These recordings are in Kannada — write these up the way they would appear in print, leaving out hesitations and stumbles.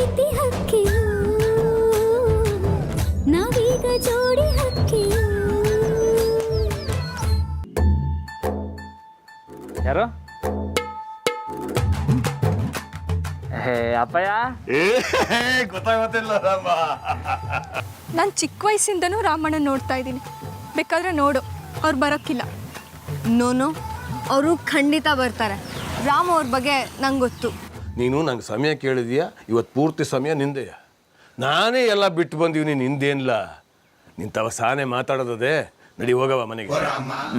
ಪ್ರೀತಿ ಹಕ್ಕಿಯು ನಾವೀಗ ಜೋಡಿ ಹಕ್ಕಿಯು. ಯಾರು? ಹೇ ಅಪ್ಪಯ್ಯ. ಗೊತ್ತಾಗೋದಿಲ್ಲ ರಾಮ. ನಾನು ಚಿಕ್ಕ ವಯಸ್ಸಿಂದನೂ ರಾಮಣ್ಣ ನೋಡ್ತಾ ಇದ್ದೀನಿ, ಬೇಕಾದ್ರೆ ನೋಡು, ಅವ್ರು ಬರೋಕ್ಕಿಲ್ಲ. ನೋನು ಅವರು ಖಂಡಿತ ಬರ್ತಾರೆ. ರಾಮ್ ಅವ್ರ ಬಗ್ಗೆ ನಂಗೆ ಗೊತ್ತು. ನೀನು ನಂಗೆ ಸಮಯ ಕೇಳಿದೀಯಾ? ಇವತ್ತು ಪೂರ್ತಿ ಸಮಯ ನಿಂದೆಯ. ನಾನೇ ಎಲ್ಲ ಬಿಟ್ಟು ಬಂದೀವಿ, ನಿಂದೇನಿಲ್ಲ. ನಿನ್ ತವ ಸಾನೆ ಮಾತಾಡೋದೇ. ನಡಿ ಹೋಗವ ಮನೆಗೆ.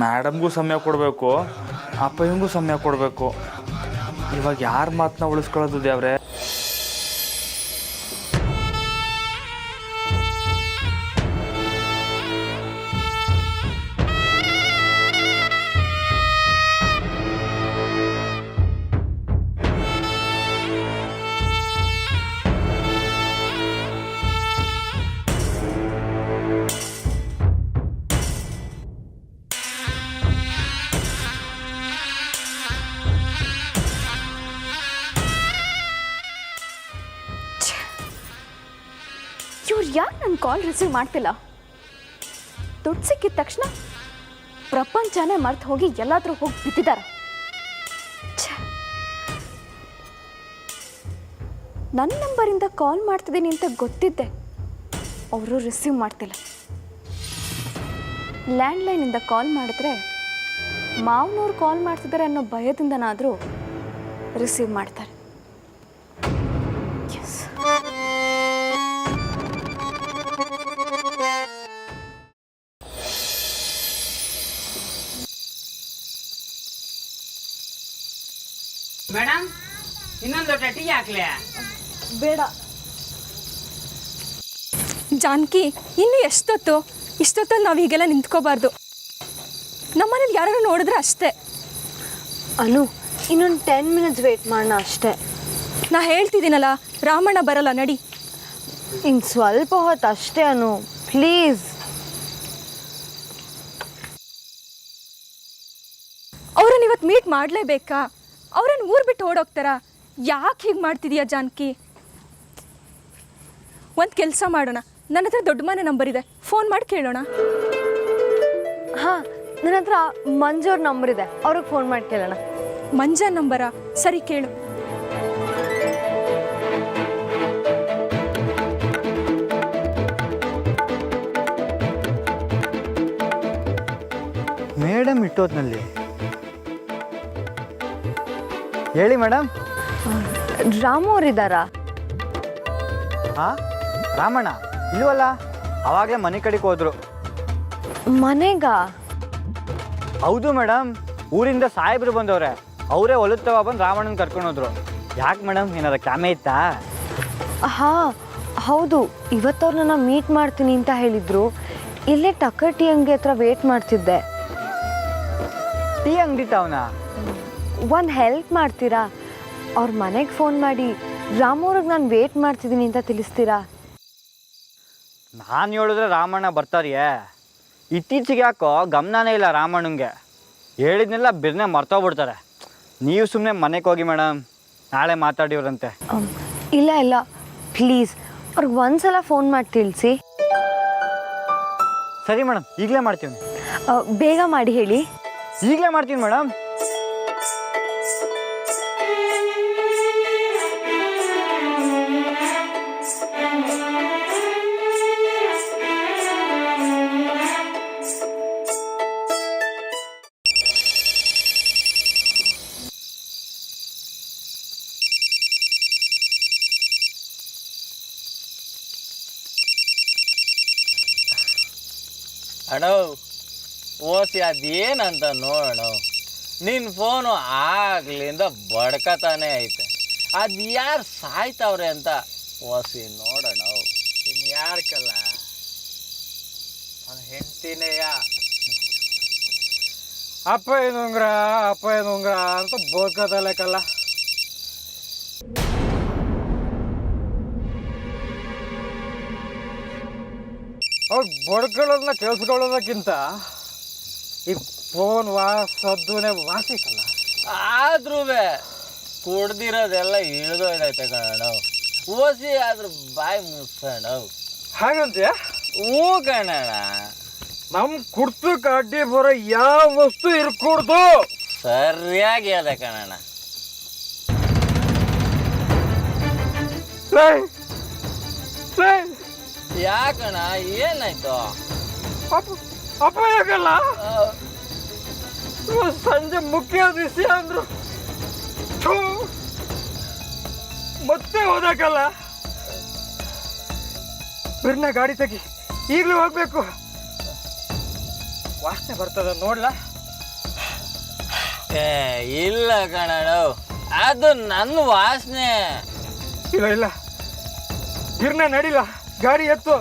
ಮೇಡಮ್ಗೂ ಸಮಯ ಕೊಡಬೇಕು, ಅಪ್ಪಯ್ಯಂಗೂ ಸಮಯ ಕೊಡಬೇಕು. ಇವಾಗ ಯಾರ ಮಾತನ್ನ ಉಳಿಸ್ಕೊಳ್ಳೋದು ದೇವ್ರೆ? ಇವ್ರು ಯಾಕೆ ನನ್ನ ಕಾಲ್ ರಿಸೀವ್ ಮಾಡ್ತಿಲ್ಲ? ದುಡ್ಡು ಸಿಕ್ಕಿದ ತಕ್ಷಣ ಪ್ರಪಂಚನೇ ಮರ್ತು ಹೋಗಿ ಎಲ್ಲಾದ್ರೂ ಹೋಗಿ ಬಿದ್ದಿದ್ದಾರೆ. ನನ್ನ ನಂಬರಿಂದ ಕಾಲ್ ಮಾಡ್ತಿದ್ದೀನಿ ಅಂತ ಗೊತ್ತಿದ್ದೆ, ಅವರು ರಿಸೀವ್ ಮಾಡ್ತಿಲ್ಲ. ಲ್ಯಾಂಡ್ಲೈನಿಂದ ಕಾಲ್ ಮಾಡಿದ್ರೆ ಮಾವನವ್ರು ಕಾಲ್ ಮಾಡ್ತಿದ್ದಾರೆ ಅನ್ನೋ ಭಯದಿಂದನಾದರೂ ರಿಸೀವ್ ಮಾಡ್ತಾರೆ. ಮೇಡಮ್, ಇನ್ನೊಂದು ಲೋಟ ಟೀ ಹಾಕ್ಲೆ? ಬೇಡ. ಜಾನಕಿ, ಇನ್ನು ಎಷ್ಟೊತ್ತು? ಇಷ್ಟೊತ್ತಲ್ಲಿ ನಾವು ಹೀಗೆಲ್ಲ ನಿಂತ್ಕೋಬಾರ್ದು. ನಮ್ಮನೇಲಿ ಯಾರು ನೋಡಿದ್ರೆ ಅಷ್ಟೇ. ಅನು, ಇನ್ನೊಂದು 10 ಮಿನಿಟ್ಸ್ ವೇಟ್ ಮಾಡೋಣ ಅಷ್ಟೇ. ನಾ ಹೇಳ್ತಿದ್ದೀನಲ್ಲ, ರಾಮಣ್ಣ ಬರಲ್ಲ, ನಡಿ. ಇನ್ನು ಸ್ವಲ್ಪ ಹೊತ್ತು ಅಷ್ಟೇ ಅನು, ಪ್ಲೀಸ್. ಅವ್ರನ್ನ ಇವತ್ತು ಮೀಟ್ ಮಾಡಲೇಬೇಕಾ? ಅವ್ರನ್ನ ಊರು ಬಿಟ್ಟು ಓಡೋಗ್ತಾರಾ? ಯಾಕೆ ಹೀಗೆ ಮಾಡ್ತಿದೀಯಾ ಜಾನಕಿ? ಒಂದು ಕೆಲಸ ಮಾಡೋಣ, ನನ್ನ ಹತ್ರ ದೊಡ್ಡ ಮನೆ ನಂಬರ್ ಇದೆ, ಫೋನ್ ಮಾಡಿ ಕೇಳೋಣ. ಹಾಂ, ನನ್ನ ಹತ್ರ ಮಂಜೂರ್ ನಂಬರ್ ಇದೆ, ಅವ್ರಿಗೆ ಫೋನ್ ಮಾಡಿ ಕೇಳೋಣ. ಮಂಜ ನಂಬರಾ? ಸರಿ, ಕೇಳು. ಮೇಡಮ್ ಇಟ್ಟೋದ್ನಲ್ಲಿ ಹೇಳಿ ಮೇಡಮ್. ರಾಮು ಅವರಿದ್ದಾರಾ? ಹಾಂ, ರಾಮಣ್ಣ ಇಲ್ವಲ್ಲ, ಅವಾಗಲೇ ಮನೆ ಕಡೆಗೆ ಹೋದ್ರು. ಮನೆಗ? ಹೌದು ಮೇಡಮ್, ಊರಿಂದ ಸಾಹೇಬ್ರು ಬಂದವ್ರೆ, ಅವರೇ ಹೊಲದ ತವ ಬಂದು ರಾಮಣ್ಣನ ಕರ್ಕೊಂಡೋದ್ರು. ಯಾಕೆ ಮೇಡಮ್, ಏನಾರ ಕ್ಯಾಮೆ ಇತ್ತಾ? ಹಾಂ ಹೌದು, ಇವತ್ತವ್ರನ್ನ ಮೀಟ್ ಮಾಡ್ತೀನಿ ಅಂತ ಹೇಳಿದ್ರು. ಇಲ್ಲೇ ಟಕ್ಕರ್ ಟೀ ಅಂಗಡಿ ಹತ್ರ ವೇಟ್ ಮಾಡ್ತಿದ್ದೆ. ಟೀ ಅಂಗಡಿ ತಾವನ? ಒಂದು ಹೆಲ್ಪ್ ಮಾಡ್ತೀರಾ? ಅವ್ರ ಮನೆಗೆ ಫೋನ್ ಮಾಡಿ ರಾಮವ್ರಿಗೆ ನಾನು ವೇಟ್ ಮಾಡ್ತಿದ್ದೀನಿ ಅಂತ ತಿಳಿಸ್ತೀರಾ? ನಾನು ಹೇಳಿದ್ರೆ ರಾಮಣ್ಣ ಬರ್ತಾರಿಯೇ? ಇತ್ತೀಚೆಗೆ ಯಾಕೋ ಗಮನನೇ ಇಲ್ಲ ರಾಮಣ್ಣಂಗೆ. ಹೇಳಿದ್ನೆಲ್ಲ ಬಿರ್ನೆ ಮರ್ತೋಗ್ಬಿಡ್ತಾರೆ. ನೀವು ಸುಮ್ಮನೆ ಮನೆಗೆ ಹೋಗಿ ಮೇಡಮ್, ನಾಳೆ ಮಾತಾಡಿವ್ರಂತೆ. ಇಲ್ಲ ಇಲ್ಲ, ಪ್ಲೀಸ್ ಅವ್ರಿಗೆ ಒಂದ್ಸಲ ಫೋನ್ ಮಾಡಿ ತಿಳಿಸಿ. ಸರಿ ಮೇಡಮ್, ಈಗಲೇ ಮಾಡ್ತೀವಿ. ಬೇಗ ಮಾಡಿ ಹೇಳಿ. ಈಗಲೇ ಮಾಡ್ತೀನಿ ಮೇಡಮ್. ಅಣ್ಣ ಓಸಿ ಅದೇನಂತ ನೋಡೋಣ. ನಿನ್ನ ಫೋನು ಆಗ್ಲಿಂದ ಬಡ್ಕತಾನೆ ಐತೆ. ಅದು ಯಾರು ಸಾಯ್ತವ್ರೆ ಅಂತ ಓಸಿ ನೋಡೋಣ. ಇನ್ನು ಯಾರ್ಕಲ್ಲ, ನನ್ನ ಹೆಂಡ್ತಿನೇಯ. ಅಪ್ಪ ಏನುಂಗ್ರ ಅಂತ ಬೋದ್ಕತಲ್ಲಕ್ಕಲ್ಲ. ಅವ್ರು ಬಡ್ಕೊಳ್ಳೋದನ್ನ ಕೇಳಿಸ್ಕೊಳ್ಳೋದಕ್ಕಿಂತ ಈ ಫೋನ್ ಸದ್ದುನೇ ವಾಸಿಕಲ್ಲ. ಆದ್ರೂ ಕುಡ್ದಿರೋದೆಲ್ಲ ಇಳ್ದೋಯ್ದೈತೆ ಕಣ. ಓಸಿ ಆದ್ರ ಬಾಯಿ ಮುಚ್ಕೊಂಡು ಹಾಗಂತೆ ಹ್ಞೂ ಕಣಣ್ಣ. ನಮ್ ಕುಡ್ತಕ್ಕೆ ಅಡ್ಡಿ ಬರೋ ಯಾವ ವಸ್ತು ಇರ್ಕೂಡ್ದು. ಸರಿಯಾಗಿ ಅದ ಕಣಣ್ಣ. ಯಾಕಣ್ಣ ಏನಾಯ್ತು? ಅಪ್ಪ ಯಾಕಲ್ಲ ಸಂಜೆ ಮುಖ್ಯ ವಿಷಯ ಅಂದ್ರು ಥು, ಮತ್ತೆ ಹೋದಕ್ಕಲ್ಲ. ಬಿರ್ನ ಗಾಡಿ ತೆಗಿ, ಈಗಲೂ ಹೋಗ್ಬೇಕು. ವಾಸನೆ ಬರ್ತದ ನೋಡ್ಲಾ? ಏ ಇಲ್ಲ ಕಣಣ್ಣ, ಅದು ನನ್ನ ವಾಸನೆ. ಇಲ್ಲ ಇಲ್ಲ, ಬಿರ್ನ ನಡಿಲ್ಲ, ಗಾಡಿ ಎತ್ತು.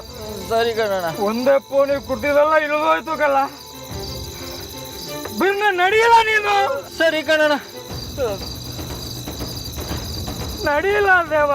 ಸರಿ ಕಣಣ್ಣ. ಒಂದೇ ಫೋನಿಗೆ ಕುಡ್ದಿದಲ್ಲ ಇಳಿದೋಯ್ತು ಕಲ್ಲ. ಬಿರ್ನ ನಡಿಯಲ್ಲ ನೀನು. ಸರಿ ಕಣಣ್ಣ. ನಡಿಯಲ್ಲ ದೇವ.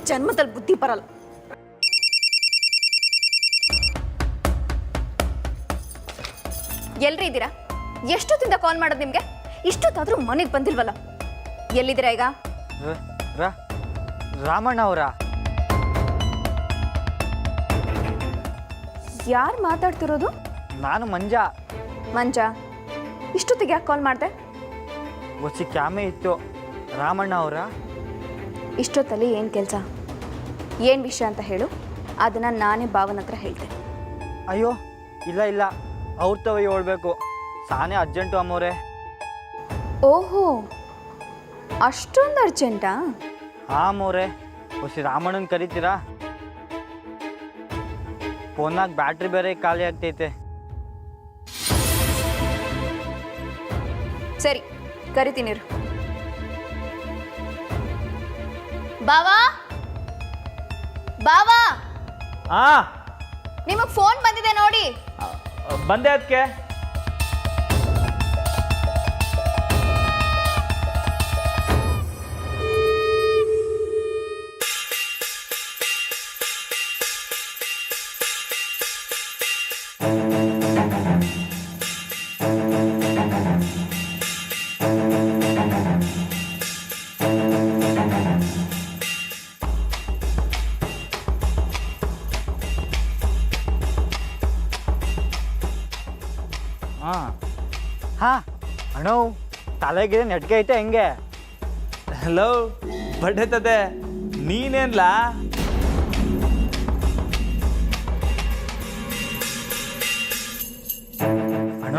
ಜನ್ಮದಲ್ಲಿ ಬುದ್ಧಿ ಬರಲ್ಲ. ಎಲ್ರಿ ಇದ್ದೀರಾ? ಎಷ್ಟೊತ್ತಿಂದ ಕಾಲ್ ಮಾಡೋದು ನಿಮ್ಗೆ? ಇಷ್ಟೊತ್ತಾದ್ರೂ ಮನೆಗೆ ಬಂದಿಲ್ವಲ್ಲ. ಎಲ್ಲಿದ್ದೀರಾ ಈಗ? ರಾಮಣ್ಣ ಅವರ ಯಾರು ಮಾತಾಡ್ತಿರೋದು? ನಾನು ಮಂಜ. ಮಂಜ, ಇಷ್ಟೊತ್ತಿಗೆ ಯಾಕೆ ಕಾಲ್ ಮಾಡಿದೆ? ಒಸಿ ಕ್ಯಾಮೆ ಇತ್ತು. ರಾಮಣ್ಣ ಅವರ ಇಷ್ಟೊತ್ತಲ್ಲಿ ಏನು ಕೆಲಸ, ಏನು ವಿಷಯ ಅಂತ ಹೇಳು, ಅದನ್ನು ನಾನೇ ಭಾವನ ಹತ್ರ ಹೇಳ್ತೇನೆ. ಅಯ್ಯೋ ಇಲ್ಲ ಇಲ್ಲ, ಅವ್ರ ತವ ಹೇಳ್ಬೇಕು. ಸಾನೇ ಅರ್ಜೆಂಟು ಅಮ್ಮವ್ರೆ. ಓಹೋ, ಅಷ್ಟೊಂದು ಅರ್ಜೆಂಟಾ? ಹಾಂ ಅಮ್ಮವ್ರೆ, ಒಸಿ ರಾಮಣ್ಣನ ಕರಿತೀರಾ? ಫೋನಾಗ ಬ್ಯಾಟ್ರಿ ಬೇರೆ ಖಾಲಿ ಆಗ್ತೈತೆ. ಸರಿ, ಕರಿತೀನಿ. ಬಾವಾ ಬಾವಾ, ನಿಮಗೆ ಫೋನ್ ಬಂದಿದೆ ನೋಡಿ. ಬಂದೆ ಅದಕ್ಕೆ. ಹಾಂ ಅಣ್ಣ, ತಲೆಗೆ ನೆಟ್ಗೆ ಐತೆ ಹೆಂಗೆ? ಹಲೋ ಬಡ್ಡೆತದೆ, ನೀನೇನ್ಲ? ಅಣ್ಣ,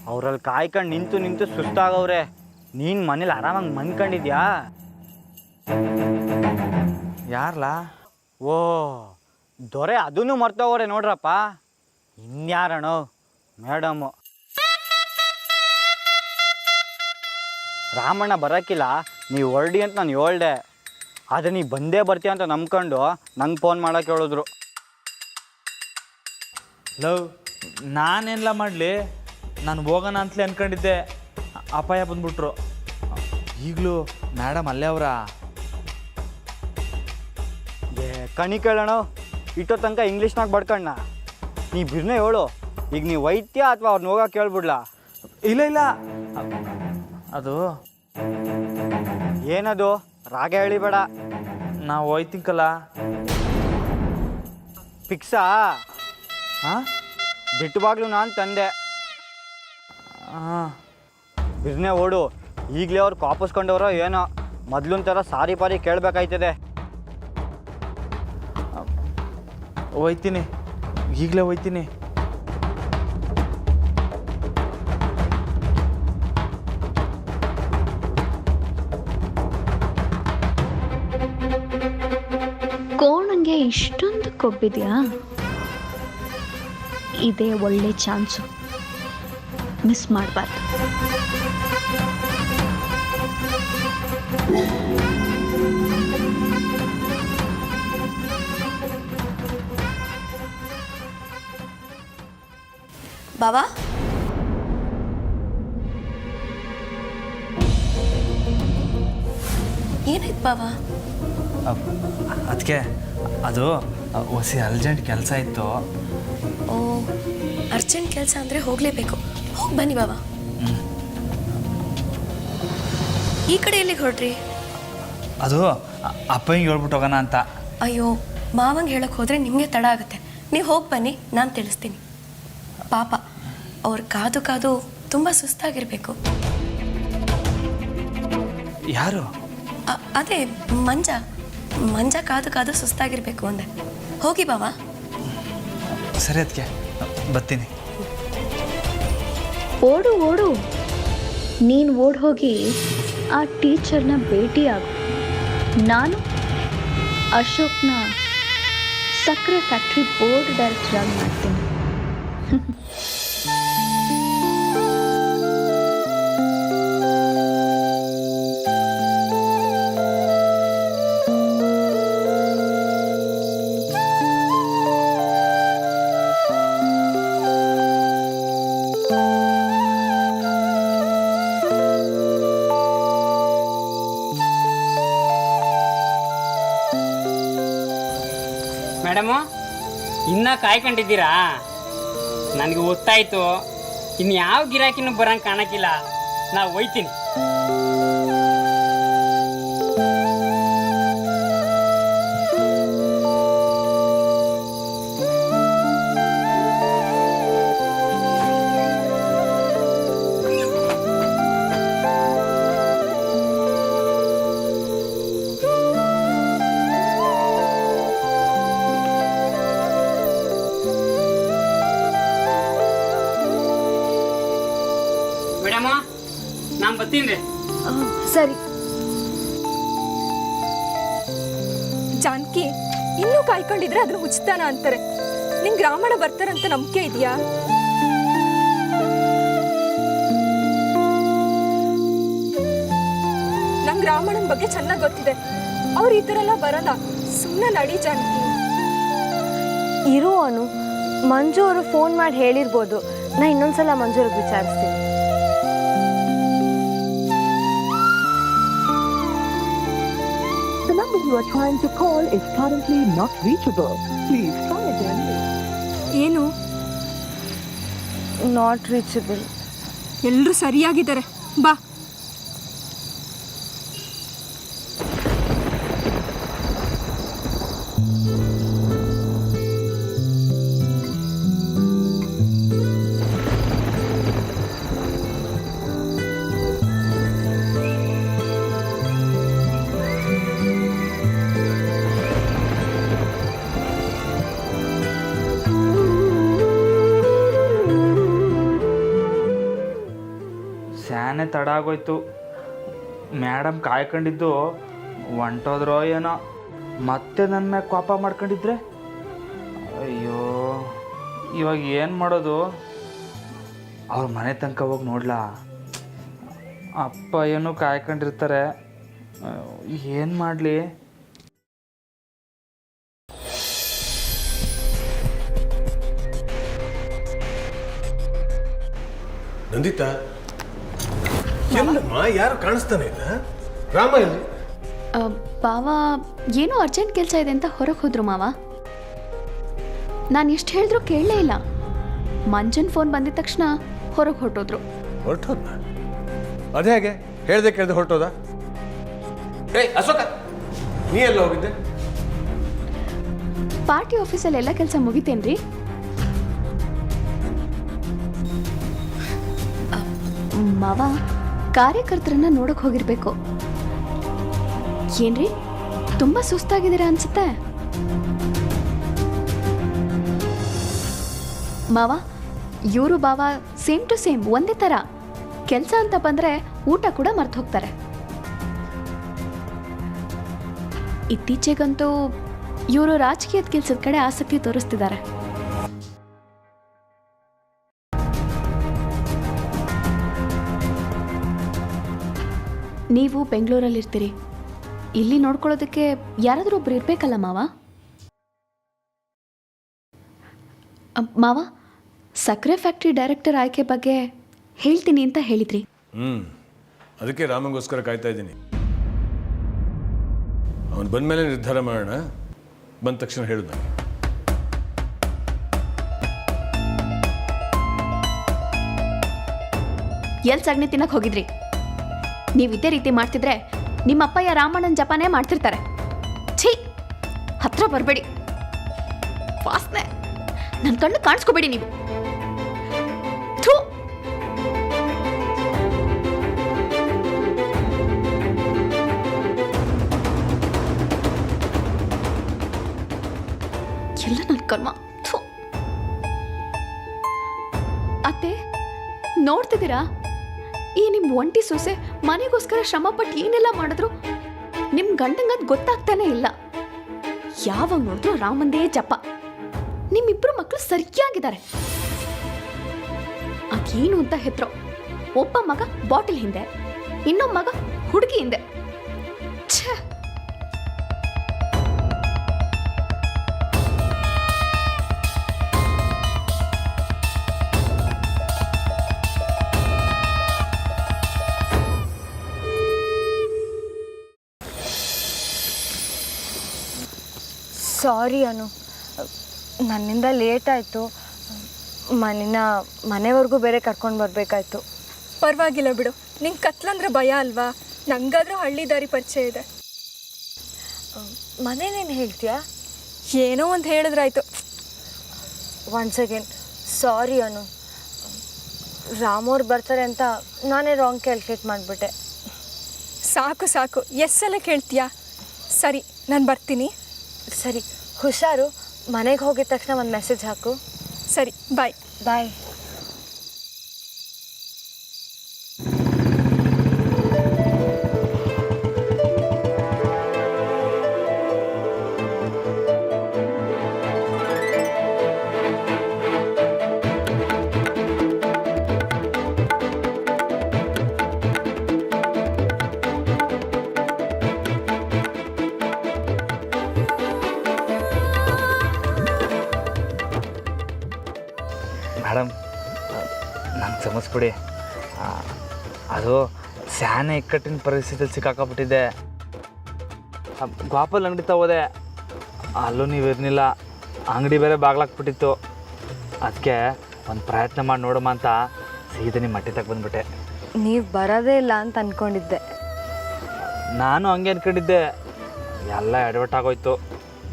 ಅವ್ರಲ್ಲಿ ಕಾಯ್ಕೊಂಡು ನಿಂತು ನಿಂತು ಸುಸ್ತಾಗವ್ರೆ. ನೀನು ಮನೇಲಿ ಆರಾಮಾಗಿ ಮನ್ಕೊಂಡಿದ್ಯಾ? ಯಾರ್ಲಾ? ಓ ದೊರೆ ಅದನ್ನು ಮರ್ತವ್ರೆ ನೋಡ್ರಪ್ಪ. ಇನ್ಯಾರಣ್ಣ? ಮೇಡಮು. ರಾಮಣ್ಣ ಬರೋಕ್ಕಿಲ್ಲ, ನೀವು ಹೊರಡಿ ಅಂತ ನಾನು ಹೇಳ್ದೆ. ಆದರೆ ನೀವು ಬಂದೇ ಬರ್ತೀಯ ಅಂತ ನಂಬ್ಕೊಂಡು ನಂಗೆ ಫೋನ್ ಮಾಡೋಕೆ ಹೇಳಿದ್ರು. ಲವ್, ನಾನೆಲ್ಲ ಮಾಡಲಿ? ನಾನು ಹೋಗೋಣ ಅಂತಲೇ ಅಂದ್ಕೊಂಡಿದ್ದೆ, ಅಪಾಯ ಬಂದ್ಬಿಟ್ರು. ಈಗಲೂ ಮೇಡಮ್ ಅಲ್ಲೇ ಅವರ? ಕಣಿ ಕೇಳೋಣ, ಇಟ್ಟೋ ತನಕ ಇಂಗ್ಲೀಷ್ನಾಗ ಬಡ್ಕಣ್ಣ. ನೀ ಬಿರ್ನೆ ಹೇಳು, ಈಗ ನೀವು ವೈದ್ಯ ಅಥವಾ ಅವ್ರನ್ನ ಹೋಗೋಕೆ ಹೇಳ್ಬಿಡ್ಲಾ? ಇಲ್ಲ ಇಲ್ಲ, ಅದು ಏನದು? ರಾಗ ಹೇಳಿಬೇಡ. ನಾವು ಹೋಯ್ತಿಂಕಲ್ಲ. ಫಿಕ್ಸಾ? ಹಾಂ, ಬಿಟ್ಟುವಾಗ್ಲೂ ನಾನು ತಂದೆ. ಹಾಂ, ಬಿರ್ನೆ ಓಡು. ಈಗಲೇ ಅವ್ರು ಕಾಪಿಸ್ಕೊಂಡವ್ರೋ ಏನೋ, ಮೊದ್ಲಿನ ಥರ ಸಾರಿ ಪಾರಿ ಕೇಳಬೇಕಾಯ್ತದೆ. ಹೋಯ್ತೀನಿ, ಈಗಲೇ ಹೋಯ್ತೀನಿ. ಕೋಣಂಗೆ ಇಷ್ಟೊಂದು ಕೊಬ್ಬಿದ್ಯಾ? ಇದೇ ಒಳ್ಳೆ ಚಾನ್ಸು, ಮಿಸ್ ಮಾಡಬಾರ್ದು. ಬಾವಾ, ಏನಾಯ್ತು ಬಾವ? ಅದಕ್ಕೆ ಅದು ಹೊಸಿ ಅರ್ಜೆಂಟ್ ಕೆಲಸ ಇತ್ತು. ಓ, ಅರ್ಜೆಂಟ್ ಕೆಲಸ ಅಂದರೆ ಹೋಗಲೇಬೇಕು. ಹೋಗಿ ಬನ್ನಿ ಬಾವ. ಈ ಕಡೆ ಎಲ್ಲಿಗೆ ಹೊರಟ್ರಿ? ಅದು ಅಪ್ಪಂಗೆ ಹೇಳ್ಬಿಟ್ಟು ಹೋಗೋಣ ಅಂತ. ಅಯ್ಯೋ, ಮಾವಂಗೆ ಹೇಳಕ್ಕೆ ಹೋದರೆ ನಿಮಗೆ ತಡ ಆಗುತ್ತೆ. ನೀವು ಹೋಗಿ ಬನ್ನಿ, ನಾನು ತಿಳಿಸ್ತೀನಿ. ಪಾಪ ಅವ್ರು ಕಾದು ಕಾದು ತುಂಬ ಸುಸ್ತಾಗಿರಬೇಕು. ಯಾರು? ಅದೇ ಮಂಜ ಕಾದು ಕಾದು ಸುಸ್ತಾಗಿರಬೇಕು ಅಂದೆ. ಹೋಗಿ ಬಾವ. ಸರಿ ಅದಕ್ಕೆ ಬರ್ತೀನಿ. ಓಡು ಓಡು, ನೀನು ಓಡ್ ಹೋಗಿ ಆ ಟೀಚರ್ನ ಭೇಟಿಯಾಗು. ನಾನು ಅಶೋಕ್ನ ಸಕ್ಕರೆ ಫ್ಯಾಕ್ಟ್ರಿ ಬೋರ್ಡ್ ಡೈರೆಕ್ಟರ್ ಆಗಿ ಮಾಡ್ತೀನಿ. ಮೇಡಮು, ಇನ್ನೂ ಕಾಯ್ಕೊಂಡಿದ್ದೀರಾ? ನನಗೆ ಗೊತ್ತಾಯ್ತು, ಇನ್ನು ಯಾವ ಗಿರಾಕಿನೂ ಬರಂಗೆ ಕಾಣಕ್ಕಿಲ್ಲ. ನಾವು ಹೋಯ್ತೀನಿ. ಮೇಡಮು, ನಾನು ಬರ್ತೀನಿ. ಸರಿ. ಜಾನಕಿ, ಇನ್ನೂ ಕಾಯ್ಕೊಂಡಿದ್ರೆ ಅದನ್ನ ಹುಚ್ಚತಾನ ಅಂತಾರೆ. ನಿಂಗೆ ರಾಮಣ್ಣ ಬರ್ತಾರಂತ ನಂಬಿಕೆ ಇದೆಯಾ? ನಂಗೆ ರಾಮಣ್ಣನ ಬಗ್ಗೆ ಚೆನ್ನಾಗಿ ಗೊತ್ತಿದೆ. ಅವ್ರು ಈ ಥರ ಎಲ್ಲ ಬರಲ್ಲ. ಸುಮ್ಮನೆ ನಡಿ ಜಾನಕಿ. ಇರು ಅನು, ಮಂಜು ಅವರು ಫೋನ್ ಮಾಡಿ ಹೇಳಿರ್ಬೋದು. ನಾ ಇನ್ನೊಂದ್ಸಲ ಮಂಜು ಅವ್ರಿಗೆ ವಿಚಾರಿಸ್ತೀನಿ. The number you are trying to call is currently not reachable. Please try again. ಏನು? Not reachable. ಎಲ್ಲರೂ ಸರಿಯಾಗಿದ್ದಾರೆ. ಬಾ. ಸ್ಯಾನೆ ತಡ ಆಗೋಯ್ತು. ಮೇಡಮ್ ಕಾಯ್ಕೊಂಡಿದ್ದು ಹೊಂಟೋದ್ರೋ ಏನೋ. ಮತ್ತೆ ನನ್ನ ಮ್ಯಾಗ ಕೋಪ ಮಾಡ್ಕೊಂಡಿದ್ರೆ ಅಯ್ಯೋ, ಇವಾಗ ಏನು ಮಾಡೋದು? ಅವ್ರ ಮನೆ ತನಕ ಹೋಗಿ ನೋಡ್ಲಾ? ಅಪ್ಪ ಏನೋ ಕಾಯ್ಕೊಂಡಿರ್ತಾರೆ. ಏನು ಮಾಡಲಿ? ನಂದಿತಾ, ಎಲ್ಲಮ್ಮ ಯಾರು ಕಾಣಿಸ್ತಾನೆ ಇಲ್ಲ? ರಾಮ ಎಲ್ಲಿ? ಬಾವ ಏನೋ ಅರ್ಜೆಂಟ್ ಕೆಲಸ ಇದೆ ಅಂತ ಹೊರಗೆ ಹೋದ್ರು ಮಾವ. ನಾನು ಎಷ್ಟು ಹೇಳಿದ್ರು ಕೇಳಲೇ ಇಲ್ಲ. ಮಂಜನ್ ಫೋನ್ ಬಂದಿದ ತಕ್ಷಣ ಹೊರಗೆ ಹೊರಟೋದ್ರು. ಹೊರಟೋದ್ನ? ಅದೇ ಹೇಗೆ ಹೇಳ್ದೆ ಕೇಳ್ದೆ ಹೊರಟೋದ? ಏಯ್ ಅಶೋಕ, ನೀ ಎಲ್ಲ ಹೋಗಿದ್ದೆ? ಪಾರ್ಟಿ ಆಫೀಸಲ್ಲಿ ಎಲ್ಲ ಕೆಲಸ ಮುಗಿತೇನ್ರಿ? ಮಾವ ಕಾರ್ಯಕರ್ತರನ್ನ ನೋಡಕ್ ಹೋಗಿರ್ಬೇಕು. ಏನ್ರಿ ತುಂಬಾ ಸುಸ್ತಾಗಿದ್ದೀರಾ ಅನ್ಸುತ್ತೆ. ಮಾವ, ಇವರು ಬಾವ ಸೇಮ್ ಟು ಸೇಮ್ ಒಂದೇ ಥರ. ಕೆಲಸ ಅಂತ ಬಂದರೆ ಊಟ ಕೂಡ ಮರ್ತು ಹೋಗ್ತಾರೆ. ಇತ್ತೀಚೆಗಂತೂ ಇವರು ರಾಜಕೀಯದ ಕೆಲಸದ ಕಡೆ ಆಸಕ್ತಿ ತೋರಿಸ್ತಿದ್ದಾರೆ. ನೀವು ಬೆಂಗಳೂರಲ್ಲಿರ್ತೀರಿ, ಇಲ್ಲಿ ನೋಡ್ಕೊಳ್ಳೋದಕ್ಕೆ ಯಾರಾದರೂ ಒಬ್ರು ಇರಬೇಕಲ್ಲ ಮಾವ. ಮಾವ, ಸಕ್ಕರೆ ಫ್ಯಾಕ್ಟ್ರಿ ಡೈರೆಕ್ಟರ್ ಆಯ್ಕೆ ಬಗ್ಗೆ ಹೇಳ್ತೀನಿ ಅಂತ ಹೇಳಿದ್ರಿ. ಅದಕ್ಕೆ ರಾಮಂಗೋಸ್ಕರ ಕಾಯ್ತಾ ಇದ್ದೀನಿ. ಅವನು ಬಂದಮೇಲೆ ನಿರ್ಧಾರ ಮಾಡೋಣ. ಬಂದ ತಕ್ಷಣ ಹೇಳು ನನಗೆ. ಎಲ್ಲಿ ಸಗಣಿ ತಿನ್ನಕ್ಕೆ ಹೋಗಿದ್ರಿ? ನೀವು ಇದೇ ರೀತಿ ಮಾಡ್ತಿದ್ರೆ ನಿಮ್ಮ ಅಪ್ಪಯ್ಯ ರಾಮಣ್ಣನ ಜಪಾನೇ ಮಾಡ್ತಿರ್ತಾರೆ. ಛೀ, ಹತ್ರ ಬರಬೇಡಿ. ವಾಸನೆ ನನ್ನ ಕಣ್ಣು ಕಾಣಿಸ್ಕೋಬೇಡಿ ನೀವು. ಥೂ. ಎಲ್ಲ ನನ್ನ ಕರ್ಮ. ಥೂ. ಅತ್ತೆ, ನೋಡ್ತಿದ್ದೀರಾ? ಈ ನಿಮ್ಮ ಒಂಟಿ ಸೊಸೆ ಮನೆಗೋಸ್ಕರ ಶ್ರಮಪಟ್ಟು ಏನೆಲ್ಲ ಮಾಡಿದ್ರು ನಿಮ್ಮ ಗಂಡಂಗದ್ ಗೊತ್ತಾಗ್ತಾನೆ ಇಲ್ಲ. ಯಾವಾಗ ನೋಡಿದ್ರು ರಾಮಂದೇ ಜಪ. ನಿಮ್ಮಿಬ್ರು ಮಕ್ಕಳು ಸರಿಯಾಗಿದ್ದಾರೆ. ಅದೇನು ಅಂತ ಹೆತ್ರೋ, ಒಬ್ಬ ಮಗ ಬಾಟಲ್ ಹಿಂದೆ, ಇನ್ನೊಬ್ಬ ಮಗ ಹುಡುಗಿ ಹಿಂದೆ. ಛೇ. ಸಾರಿ ಅನು, ನನ್ನಿಂದ ಲೇಟ್ ಆಯಿತು. ಮನೆವರೆಗೂ ಬೇರೆ ಕರ್ಕೊಂಡು ಬರಬೇಕಾಯ್ತು. ಪರವಾಗಿಲ್ಲ ಬಿಡು, ನಿಂಗೆ ಕತ್ಲಂದ್ರೆ ಭಯ ಅಲ್ವಾ? ನಂಗಾದ್ರೂ ಹಳ್ಳಿ ದಾರಿ ಪರಿಚಯ ಇದೆ. ಮನೇನೇನು ಹೇಳ್ತೀಯಾ? ಏನೋ ಒಂದು ಹೇಳಿದ್ರಾಯ್ತು. ಒನ್ಸ್ ಅಗೇನ್ ಸಾರಿ ಅನು. ರಾಮವ್ರು ಬರ್ತಾರೆ ಅಂತ ನಾನೇ ರಾಂಗ್ ಕ್ಯಾಲ್ಕುಲೇಟ್ ಮಾಡಿಬಿಟ್ಟೆ. ಸಾಕು ಸಾಕು, ಎಸ್ಸೆಲ್ಲ ಕೇಳ್ತೀಯಾ? ಸರಿ, ನಾನು ಬರ್ತೀನಿ. ಸರಿ, ಹುಷಾರು. ಮನೆಗೆ ಹೋಗಿದ ತಕ್ಷಣ ಒಂದು ಮೆಸೇಜ್ ಹಾಕು. ಸರಿ, ಬಾಯ್. ಬಾಯ್. ಮೇಡಮ್, ನಂಗೆ ಕ್ಷಮಿಸ್ಬಿಡಿ. ಅದು ಸ್ಯಾನೆ ಇಕ್ಕಟ್ಟಿನ ಪರಿಸ್ಥಿತಿಯಲ್ಲಿ ಸಿಕ್ಕಾಕೊಂಡ್ಬಿಟ್ಟಿದ್ದೆ. ಗಾಪಲ್ ಅಂಗಡಿ ತಗೋದೆ, ಅಲ್ಲೂ ನೀವು ಇರಲಿಲ್ಲ. ಅಂಗಡಿ ಬೇರೆ ಬಾಗ್ಲಾಕ್ಬಿಟ್ಟಿತ್ತು. ಅದಕ್ಕೆ ಒಂದು ಪ್ರಯತ್ನ ಮಾಡಿ ನೋಡಮ್ಮ ಅಂತ ಸೀದಾ ನಿಮ್ಮ ಮಟ್ಟಿ ತಗ ಬಂದ್ಬಿಟ್ಟೆ. ನೀವು ಬರೋದೇ ಇಲ್ಲ ಅಂತ ಅಂದ್ಕೊಂಡಿದ್ದೆ. ನಾನು ಹಂಗೆ ಅಂದ್ಕೊಂಡಿದ್ದೆ. ಎಲ್ಲ ಎಡವಟ್ಟಾಗೋಯ್ತು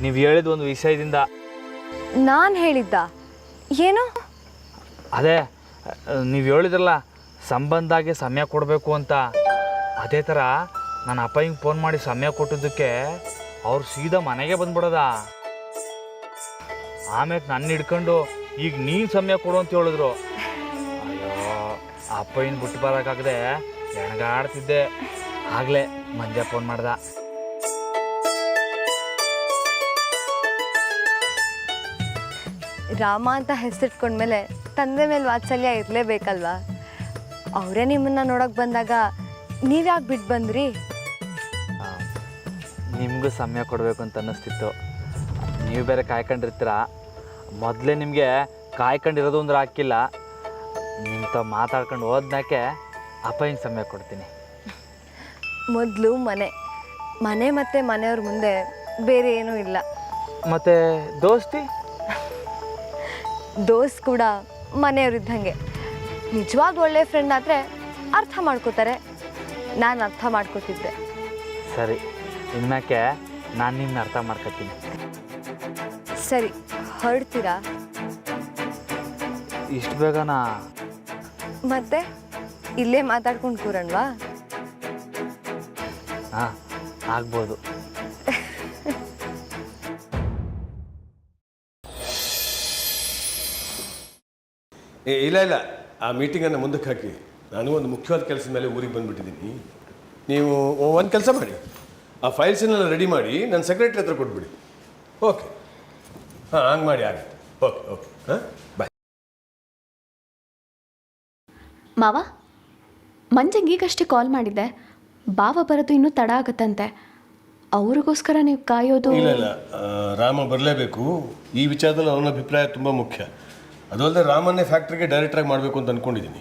ನೀವು ಹೇಳಿದ ಒಂದು ವಿಷಯದಿಂದ. ನಾನು ಹೇಳಿದ್ದ ಏನು? ಅದೇ ನೀವು ಹೇಳಿದ್ರಲ್ಲ, ಸಂಬಂಧಾಗೆ ಸಮಯ ಕೊಡಬೇಕು ಅಂತ. ಅದೇ ಥರ ನನ್ನ ಅಪ್ಪ ಹಿಂಗೆ ಫೋನ್ ಮಾಡಿ ಸಮಯ ಕೊಟ್ಟಿದ್ದಕ್ಕೆ ಅವ್ರು ಸೀದಾ ಮನೆಗೆ ಬಂದ್ಬಿಡೋದ. ಆಮೇಲೆ ನನ್ನ ಹಿಡ್ಕೊಂಡು ಈಗ ನೀನು ಸಮಯ ಕೊಡು ಅಂತ ಹೇಳಿದ್ರು. ಅಯ್ಯೋ, ಅಪ್ಪ ಇನ್ನು ಬಿಟ್ಟು ಬರೋಕ್ಕಾಗದೆ ಎಣಗಾಡ್ತಿದ್ದೆ. ಆಗಲೇ ಮಂಜ ಫೋನ್ ಮಾಡ್ದ. ರಾಮ ಅಂತ ಹೆಸರಿಟ್ಕೊಂಡ್ಮೇಲೆ ತಂದೆ ಮೇಲೆ ವಾತ್ಸಲ್ಯ ಇರಲೇಬೇಕಲ್ವಾ? ಅವರೇ ನಿಮ್ಮನ್ನು ನೋಡೋಕೆ ಬಂದಾಗ ನೀವ್ಯಾಕೆ ಬಿಟ್ಟು ಬಂದ್ರಿ? ನಿಮಗೂ ಸಮಯ ಕೊಡಬೇಕು ಅಂತ ಅನ್ನಿಸ್ತಿತ್ತು. ನೀವು ಬೇರೆ ಕಾಯ್ಕೊಂಡಿರ್ತೀರ. ಮೊದಲೇ ನಿಮಗೆ ಕಾಯ್ಕೊಂಡಿರೋದು ಅಂದ್ರೆ ಹಾಕಿಲ್ಲ. ನಿಮ್ಮ ತಾವು ಮಾತಾಡ್ಕೊಂಡು ಹೋದ್ಮ್ಯಾಕೆ ಅಪ್ಪ ಹಿಂಗೆ ಸಮಯ ಕೊಡ್ತೀನಿ. ಮೊದಲು ಮನೆ ಮತ್ತು ಮನೆಯವ್ರ ಮುಂದೆ ಬೇರೆ ಏನೂ ಇಲ್ಲ. ಮತ್ತು ದೋಸ್ತಿ ಕೂಡ ಮನೆಯವ್ರಿದ್ದಂಗೆ. ನಿಜವಾದ ಒಳ್ಳೆ ಫ್ರೆಂಡ್ ಆದರೆ ಅರ್ಥ ಮಾಡ್ಕೋತಾರೆ. ನಾನು ಅರ್ಥ ಮಾಡ್ಕೋತಿದ್ದೆ. ಸರಿ, ಇನ್ಮ್ಯಾಕೆ ನಾನು ನಿಮ್ಮನ್ನ ಅರ್ಥ ಮಾಡ್ಕೊತೀನಿ. ಸರಿ, ಹೊರಡ್ತೀರಾ? ಇಷ್ಟು ಬೇಗನಾ? ಮತ್ತೆ ಇಲ್ಲೇ ಮಾತಾಡ್ಕೊಂಡು ಕೂರಣ್ವಾ? ಹಾಂ, ಆಗ್ಬೋದು. ಇಲ್ಲ ಇಲ್ಲ, ಆ ಮೀಟಿಂಗನ್ನು ಮುಂದಕ್ಕೆ ಹಾಕಿ. ನಾನು ಒಂದು ಮುಖ್ಯವಾದ ಕೆಲಸದ ಮೇಲೆ ಊರಿಗೆ ಬಂದುಬಿಟ್ಟಿದ್ದೀನಿ. ನೀವು ಒಂದು ಕೆಲಸ ಮಾಡಿ, ಆ ಫೈಲ್ಸನ್ನೆಲ್ಲ ರೆಡಿ ಮಾಡಿ ನನ್ನ ಸೆಕ್ರೆಟ್ರಿ ಹತ್ರ ಕೊಟ್ಬಿಡಿ. ಓಕೆ, ಹಾಂ, ಹಂಗೆ ಮಾಡಿ. ಆಗುತ್ತೆ. ಓಕೆ ಓಕೆ, ಹಾಂ, ಬಾಯ್. ಮಾವ, ಮಂಜಂಗೀಗಷ್ಟೇ ಕಾಲ್ ಮಾಡಿದ್ದೆ. ಬಾವ ಬರೋದು ಇನ್ನೂ ತಡ ಆಗುತ್ತಂತೆ. ಅವ್ರಿಗೋಸ್ಕರ ನೀವು ಕಾಯೋದು? ಇಲ್ಲ ಇಲ್ಲ, ರಾಮ ಬರಲೇಬೇಕು. ಈ ವಿಚಾರದಲ್ಲಿ ಅವನ ಅಭಿಪ್ರಾಯ ತುಂಬ ಮುಖ್ಯ. ಅದಲ್ಲದೆ ರಾಮನ್ನೇ ಫ್ಯಾಕ್ಟ್ರಿಗೆ ಡೈರೆಕ್ಟ್ರಾಗಿ ಮಾಡಬೇಕು ಅಂತ ಅಂದ್ಕೊಂಡಿದ್ದೀನಿ.